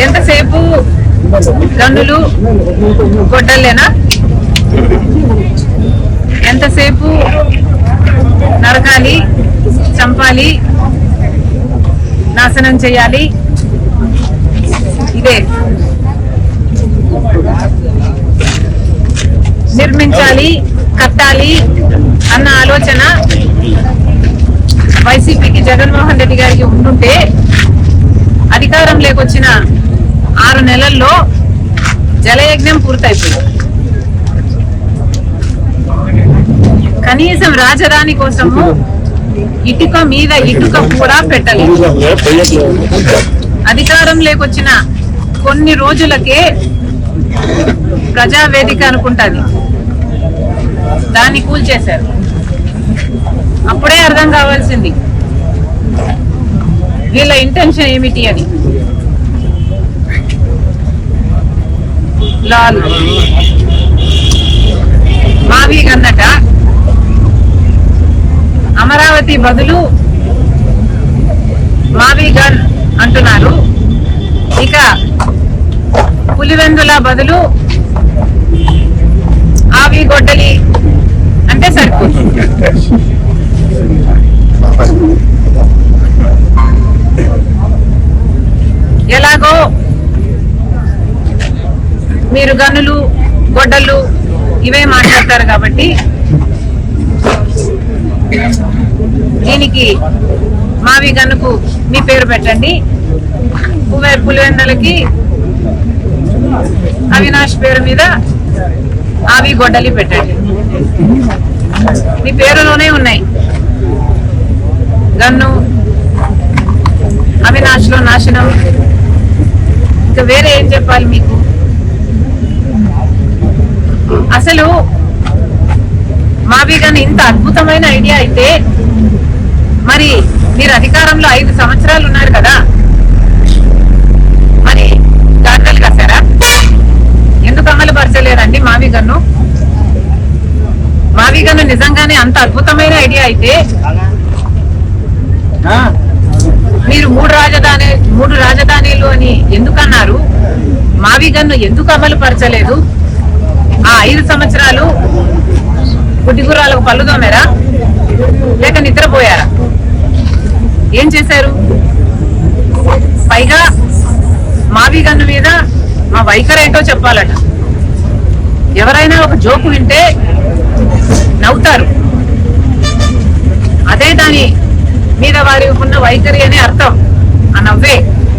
ఎంతసేపు గన్నులు గొడ్డలేనా? ఎంతసేపు నరకాలి, చంపాలి, నాశనం చేయాలి, ఇదే నిర్మించాలి, కట్టాలి అన్న ఆలోచన వైసీపీకి, జగన్మోహన్ రెడ్డి గారికి ఉంటుంటే అధికారం లేకొచ్చిన 6 నెలల్లో జలయజ్ఞం పూర్తయిపోయింది. కనీసం రాజధాని కోసము ఇటుక మీద ఇటుక కూడా పెట్టలేదు. అధికారం లేకొచ్చిన కొన్ని రోజులకే ప్రజావేదిక అనుకుంటుంది, దాన్ని కూల్చేశారు. అప్పుడే అర్థం కావాల్సింది వీళ్ళ ఇంటెన్షన్ ఏమిటి అని. లాల్ మావి గన్నట అమరావతి బదులు మావి గన్ అంటున్నారు. ఇక పులివెందుల బదులు ఆవి గొడ్డలి అంటే సరిపోతుంది. ఎలాగో మీరు గన్నులు గొడ్డలు ఇవే మాట్లాడతారు కాబట్టి దీనికి మావి గన్నుకు మీ పేరు పెట్టండి, పులివెందులకి అవినాష్ పేరు మీద ఆవి గొడ్డలి పెట్టండి. మీ పేరులోనే ఉన్నాయి గన్ను, అవినాష్ లో నాశనం, ఇంకా వేరే ఏం చెప్పాలి మీకు? అసలు మావి గన్ ఇంత అద్భుతమైన ఐడియా అయితే మరి మీరు అధికారంలో 5 సంవత్సరాలు ఉన్నారు కదా, మరి గాండ్రలు కాసారా? ఎందుకు అమలు పరచలేదండి మావి గన్ను? మావి గన్ను నిజంగానే అంత అద్భుతమైన ఐడియా అయితే మీరు మూడు రాజధానిలు అని ఎందుకన్నారు? మావి గన్ను ఎందుకు అమలు పరచలేదు? ఆ 5 సంవత్సరాలు గుడ్డిగుర్రాలకు పళ్ళు తోమారా లేక నిద్రపోయారా? ఏం చేశారు? పైగా మావి గన్ను మీద మా వైఖరి ఏంటో చెప్పాలట. ఎవరైనా ఒక జోకు వింటే నవ్వుతారు, అదే దాని మీద వారి ఉన్న వైఖరి అనే అర్థం. ఆ నవ్వే